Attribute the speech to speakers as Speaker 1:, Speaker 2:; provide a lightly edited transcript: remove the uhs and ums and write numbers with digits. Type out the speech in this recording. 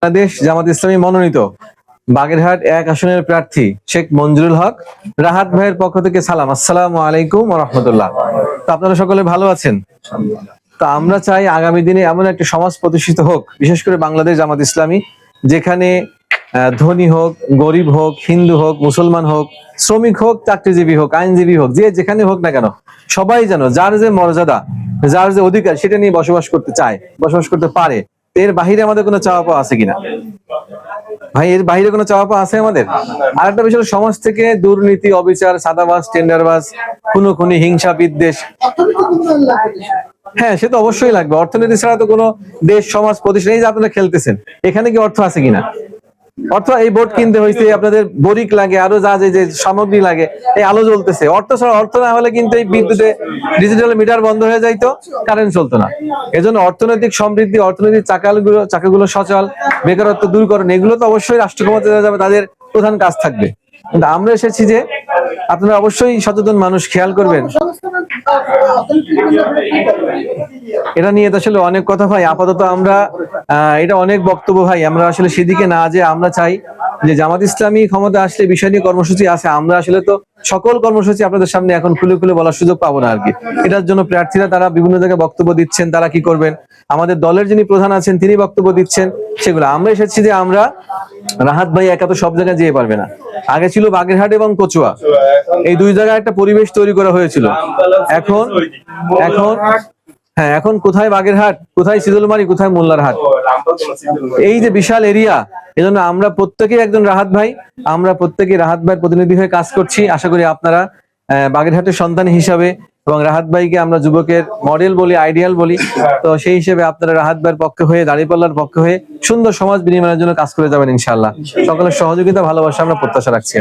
Speaker 1: বাংলাদেশ জামাত ইসলামী মনোনীত বাগেরহাট 1 আসনের প্রার্থী শেখ মঞ্জুরুল হক রাহাত ভাইয়ের পক্ষ থেকে সালাম। আসসালামু আলাইকুম ওয়া রাহমাতুল্লাহ। তো আপনারা সকলে ভালো আছেন? তো আমরা চাই আগামী দিনে এমন একটা সমাজ প্রতিষ্ঠিত হোক, বিশেষ করে বাংলাদেশ জামাত ইসলামী, যেখানে ধনী হোক, গরিব হোক, হিন্দু হোক, মুসলমান হোক, শ্রমিক হোক, চাকরিজীবী হোক, আইনজীবী হোক, যে যেখানে হোক না কেন, সবাই যেন যার যে মর্যাদা, যার যে অধিকার, সেটা নিয়ে বসবাস করতে চায়, বসবাস করতে পারে। এর বাহিরে আমাদের কোনো চাওয়া পাওয়া আছে কিনা ভাই? এর বাহিরে কোনো চাওয়া পাওয়া আছে আমাদের? আরেকটা বিষয়, সমাজ থেকে দুর্নীতি, অবিচার, সাদাবাজ, টেন্ডারবাজ, খুনোখুনি, হিংসা, বিদ্বেষ, হ্যাঁ সে তো অবশ্যই লাগবে। অর্থনীতি ছাড়া তো কোনো দেশ, সমাজ, প্রতিষ্ঠান, এই যে আপনারা খেলতেছেন, এখানে কি অর্থ আছে কিনা? অর্থ, এই বোর্ড কিনতে হয়েছে, আপনাদের বরিক লাগে, আরো যা যে সামগ্রী লাগে, এই আলো জ্বলতেছে, অর্থ ছাড়া, অর্থ না হলে কিন্তু এই বিদ্যুতে ডিজিটাল মিটার বন্ধ হয়ে যাইতো, কারেন্ট চলতো না। এজন্য অর্থনৈতিক সমৃদ্ধি, অর্থনৈতিক চাকাগুলো সচল, বেকারত্ব দূরকরণ, এগুলো তো অবশ্যই রাষ্ট্র ক্ষমতায় যাবে, তাদের প্রধান কাজ থাকবে। কিন্তু আমরা এসেছি যে আপনারা অবশ্যই সচেতন মানুষ, খেয়াল করবেন। এটা নিয়ে তো আসলে অনেক কথা ভাই, আপাতত আমরা এটা অনেক বক্তব্য ভাই, আমরা আসলে সেদিকে না, যে আমরা চাই যে জামাত ইসলামী ক্ষমতা আসলে বিষয় নিয়ে কর্মসূচি আছে। আমরা আসলে তো সকল কর্মসূচি আপনাদের সামনে এখন খুলে খুলে বলার সুযোগ পাবো না আর কি। এটার জন্য প্রার্থীরা তারা বিভিন্ন জায়গায় বক্তব্য দিচ্ছেন, তারা কি করবেন, আমাদের দলের যিনি প্রধান আছেন তিনি বক্তব্য দিচ্ছেন, সেগুলো আমরা এসেছি যে আমরা, রাহাত ভাই একা তো সব জায়গায় যেতে পারবে না। আগে ছিল বাগেরহাট এবং কচুয়া, এই দুই জায়গায় একটা পরিবেশ তৈরি করা হয়েছিল। এখন এখন হ্যাঁ, এখন কোথায় বাগেরহাট, কোথায় সিদুলমারি, কোথায় মোল্লার হাট, এই যে বিশাল এরিয়া। এজন্য আমরা প্রত্যেকেই একজন রাহাত ভাই, আমরা প্রত্যেকেই রাহাত ভাইয়ের প্রতিনিধি হয়ে কাজ করছি। আশা করি আপনারা বাগেরহাটের সন্তান হিসাবে, এবং রাহাত ভাইকে আমরা যুবকের মডেল বলি, আইডিয়াল বলি, তো সেই হিসেবে আপনারা রাহাত ভাইয়ের পক্ষে হয়ে, দাঁড়িপাল্লার পক্ষে হয়ে সুন্দর সমাজ বিনির্মাণের জন্য কাজ করে যাবেন ইনশাআল্লাহ। সকলের সহযোগিতা, ভালোবাসা আমরা প্রত্যাশা রাখছি।